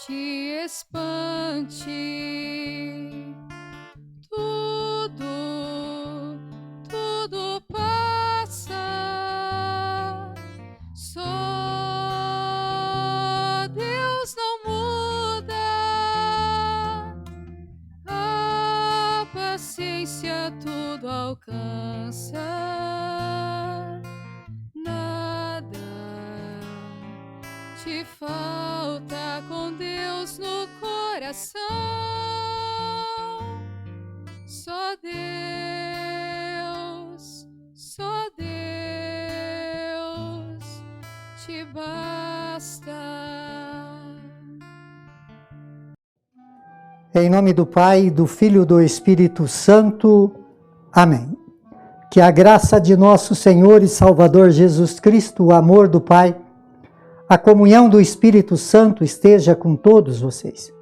te espante. Tudo passa. Só Deus não muda. A paciência tudo alcança. Te falta com Deus no coração. Só Deus te basta. Em nome do Pai, do Filho e do Espírito Santo. Amém. Que a graça de nosso Senhor e Salvador Jesus Cristo, o amor do Pai, a comunhão do Espírito Santo esteja com todos vocês.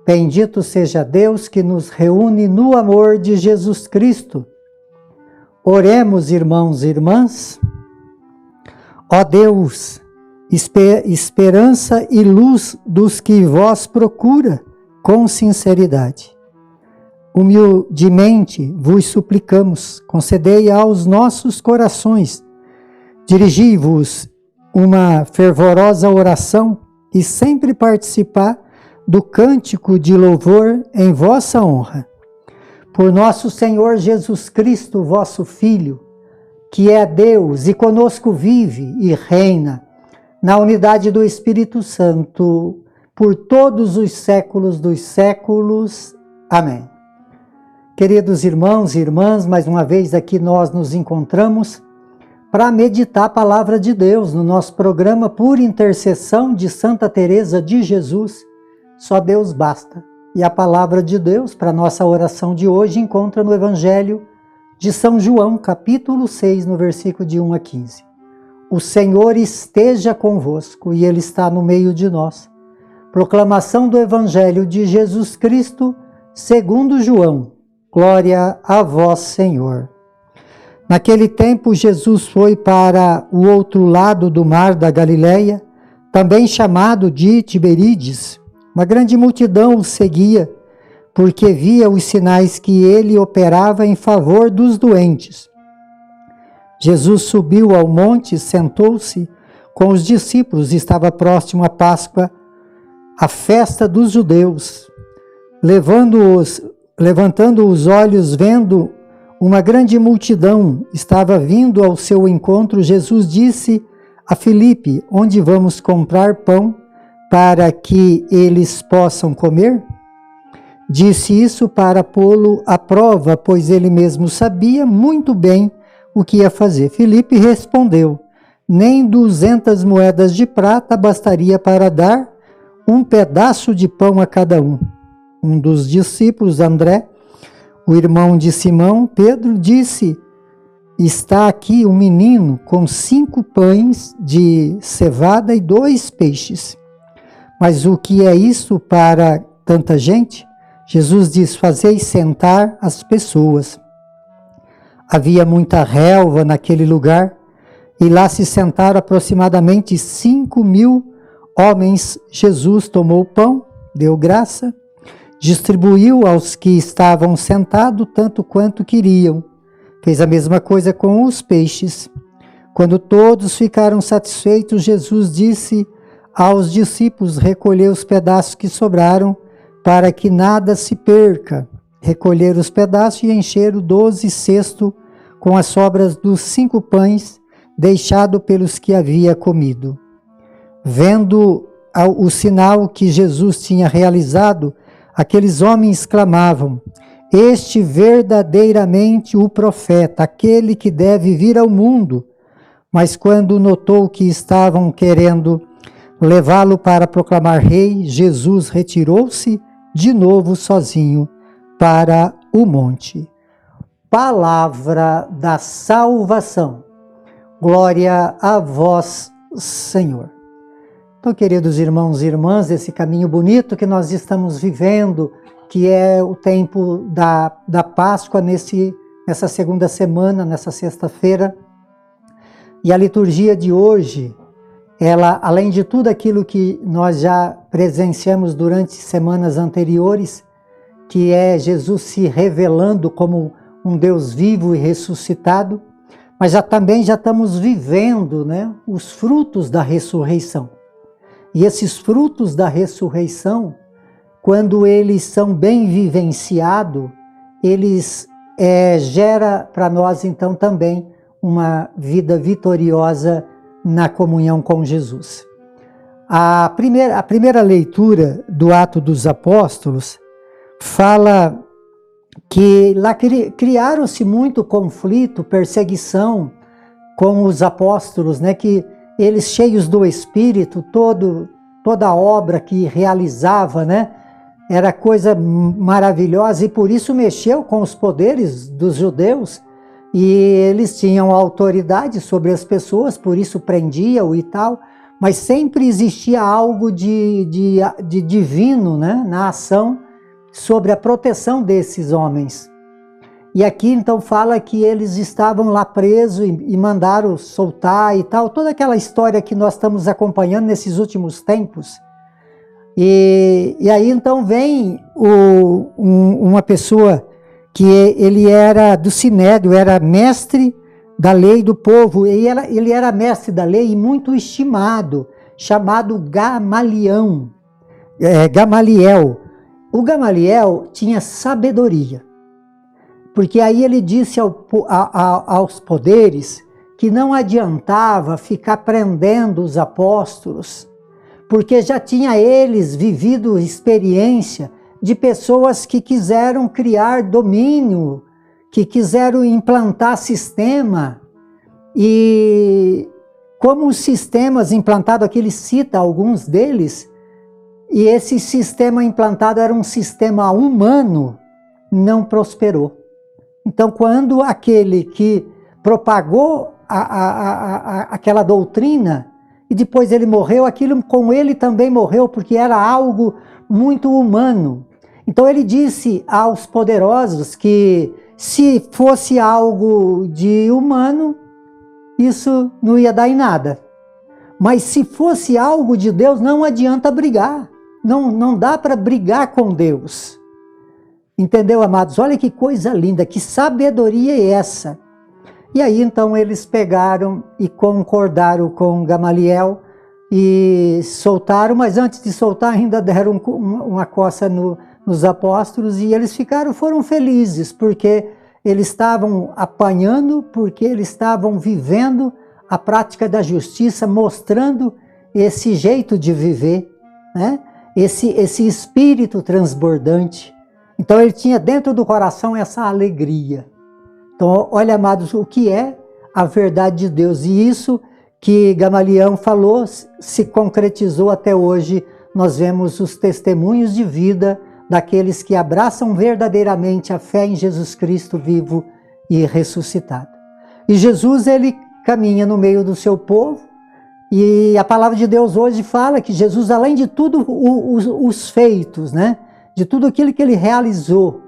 Bendito seja Deus que nos reúne no amor de Jesus Cristo. Oremos, irmãos e irmãs. Ó Deus, esperança e luz dos que vós procura com sinceridade. Humildemente vos suplicamos, concedei aos nossos corações, dirigi-vos uma fervorosa oração e sempre participar do cântico de louvor em vossa honra. Por nosso Senhor Jesus Cristo, vosso Filho, que é Deus e conosco vive e reina, na unidade do Espírito Santo, por todos os séculos dos séculos. Amém. Queridos irmãos e irmãs, mais uma vez aqui nós nos encontramos para meditar a palavra de Deus no nosso programa por intercessão de Santa Teresa de Jesus. Só Deus basta. E a palavra de Deus para nossa oração de hoje encontra no Evangelho de São João, capítulo 6, no versículo de 1 a 15. O Senhor esteja convosco e Ele está no meio de nós. Proclamação do Evangelho de Jesus Cristo, segundo João. Glória a vós, Senhor. Naquele tempo, Jesus foi para o outro lado do mar da Galileia, também chamado de Tiberíades. Uma grande multidão o seguia, porque via os sinais que ele operava em favor dos doentes. Jesus subiu ao monte, sentou-se com os discípulos, estava próximo à Páscoa, a festa dos judeus. Levantando os olhos, vendo uma grande multidão estava vindo ao seu encontro, Jesus disse a Filipe: onde vamos comprar pão para que eles possam comer? Disse isso para pô-lo à prova, pois ele mesmo sabia muito bem o que ia fazer. Filipe respondeu: nem 200 moedas de prata bastaria para dar um pedaço de pão a cada um. Um dos discípulos, André, o irmão de Simão, Pedro, disse: está aqui um menino com 5 pães de cevada e 2 peixes. Mas o que é isso para tanta gente? Jesus diz: fazei sentar as pessoas. Havia muita relva naquele lugar, e lá se sentaram aproximadamente 5.000 homens. Jesus tomou o pão, deu graça, distribuiu aos que estavam sentados tanto quanto queriam. Fez a mesma coisa com os peixes. Quando todos ficaram satisfeitos, Jesus disse aos discípulos: recolher os pedaços que sobraram, para que nada se perca. Recolheram os pedaços e encheram 12 cestos com as sobras dos 5 pães deixado pelos que havia comido. Vendo o sinal que Jesus tinha realizado, aqueles homens clamavam: este verdadeiramente o profeta, aquele que deve vir ao mundo. Mas quando notou que estavam querendo levá-lo para proclamar rei, Jesus retirou-se de novo sozinho para o monte. Palavra da salvação. Glória a vós, Senhor. Então, queridos irmãos e irmãs, esse caminho bonito que nós estamos vivendo, que é o tempo da Páscoa, nessa segunda semana, nessa sexta-feira, e a liturgia de hoje, ela, além de tudo aquilo que nós já presenciamos durante semanas anteriores, que é Jesus se revelando como um Deus vivo e ressuscitado, mas também já estamos vivendo, né, os frutos da ressurreição. E esses frutos da ressurreição, quando eles são bem vivenciados, eles geram para nós então também uma vida vitoriosa na comunhão com Jesus. A primeira leitura do Atos dos Apóstolos fala que lá criaram-se muito conflito, perseguição com os apóstolos, né, que eles cheios do Espírito, toda a obra que realizava, né, era coisa maravilhosa e por isso mexeu com os poderes dos judeus e eles tinham autoridade sobre as pessoas, por isso prendiam e tal, mas sempre existia algo de divino, né, na ação sobre a proteção desses homens. E aqui então fala que eles estavam lá presos e mandaram soltar e tal, toda aquela história que nós estamos acompanhando nesses últimos tempos. E aí então vem uma pessoa que ele era do Sinédrio, era mestre da lei do povo, e ele era mestre da lei e muito estimado, chamado Gamaliel. O Gamaliel tinha sabedoria, porque aí ele disse aos poderes que não adiantava ficar prendendo os apóstolos, porque já tinha eles vivido experiência de pessoas que quiseram criar domínio, que quiseram implantar sistema, e como os sistemas implantados aqui, ele cita alguns deles, e esse sistema implantado era um sistema humano, não prosperou. Então, quando aquele que propagou aquela doutrina, e depois ele morreu, aquilo com ele também morreu, porque era algo muito humano. Então ele disse aos poderosos que se fosse algo de humano, isso não ia dar em nada. Mas se fosse algo de Deus, não adianta brigar. Não dá para brigar com Deus. Entendeu, amados? Olha que coisa linda, que sabedoria é essa? E aí então eles pegaram e concordaram com Gamaliel e soltaram, mas antes de soltar ainda deram uma coça nos apóstolos e eles foram felizes, porque eles estavam apanhando, porque eles estavam vivendo a prática da justiça, mostrando esse jeito de viver, né? Esse espírito transbordante. Então ele tinha dentro do coração essa alegria. Então, olha, amados, o que é a verdade de Deus. E isso que Gamaliel falou se concretizou até hoje. Nós vemos os testemunhos de vida daqueles que abraçam verdadeiramente a fé em Jesus Cristo vivo e ressuscitado. E Jesus, ele caminha no meio do seu povo. E a palavra de Deus hoje fala que Jesus, além de tudo os feitos, né, de tudo aquilo que ele realizou,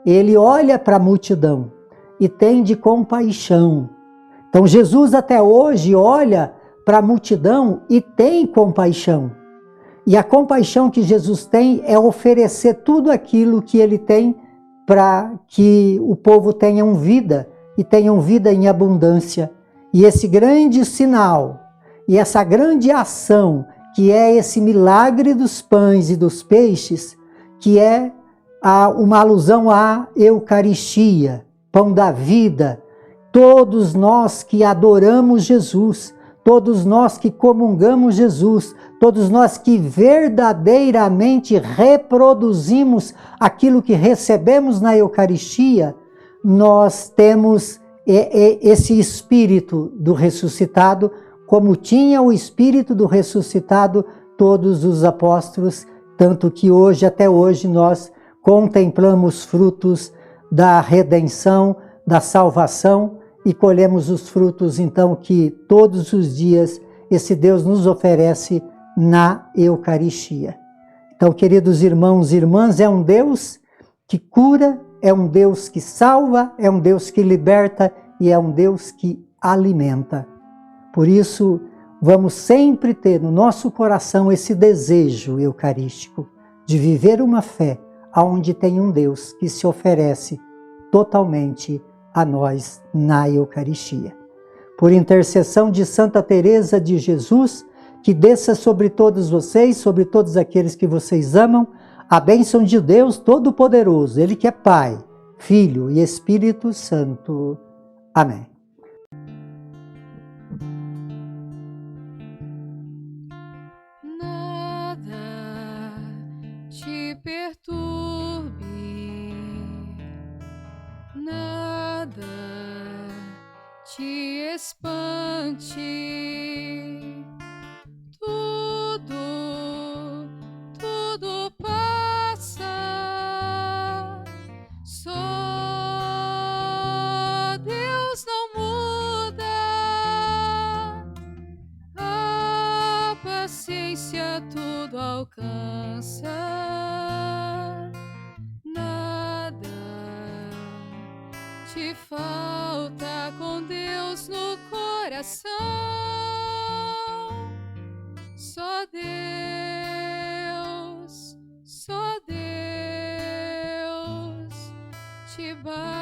ele olha para a multidão e tem de compaixão. Então Jesus até hoje olha para a multidão e tem compaixão. E a compaixão que Jesus tem é oferecer tudo aquilo que ele tem para que o povo tenha vida e tenham vida em abundância. E esse grande sinal e essa grande ação, que é esse milagre dos pães e dos peixes, que é uma alusão à Eucaristia, pão da vida. Todos nós que adoramos Jesus, todos nós que comungamos Jesus, todos nós que verdadeiramente reproduzimos aquilo que recebemos na Eucaristia, nós temos esse Espírito do ressuscitado, como tinha o Espírito do ressuscitado todos os apóstolos, tanto que hoje, até hoje, nós contemplamos frutos da redenção, da salvação e colhemos os frutos, então, que todos os dias esse Deus nos oferece na Eucaristia. Então, queridos irmãos e irmãs, é um Deus que cura, é um Deus que salva, é um Deus que liberta e é um Deus que alimenta. Por isso, vamos sempre ter no nosso coração esse desejo eucarístico de viver uma fé onde tem um Deus que se oferece totalmente a nós na Eucaristia. Por intercessão de Santa Teresa de Jesus, que desça sobre todos vocês, sobre todos aqueles que vocês amam, a bênção de Deus Todo-Poderoso, Ele que é Pai, Filho e Espírito Santo. Amém. Nada te perturbe, nada te espante, tudo passa, só Deus não muda, a paciência tudo alcança, nada te falta com Deus no coração, só Deus te basta.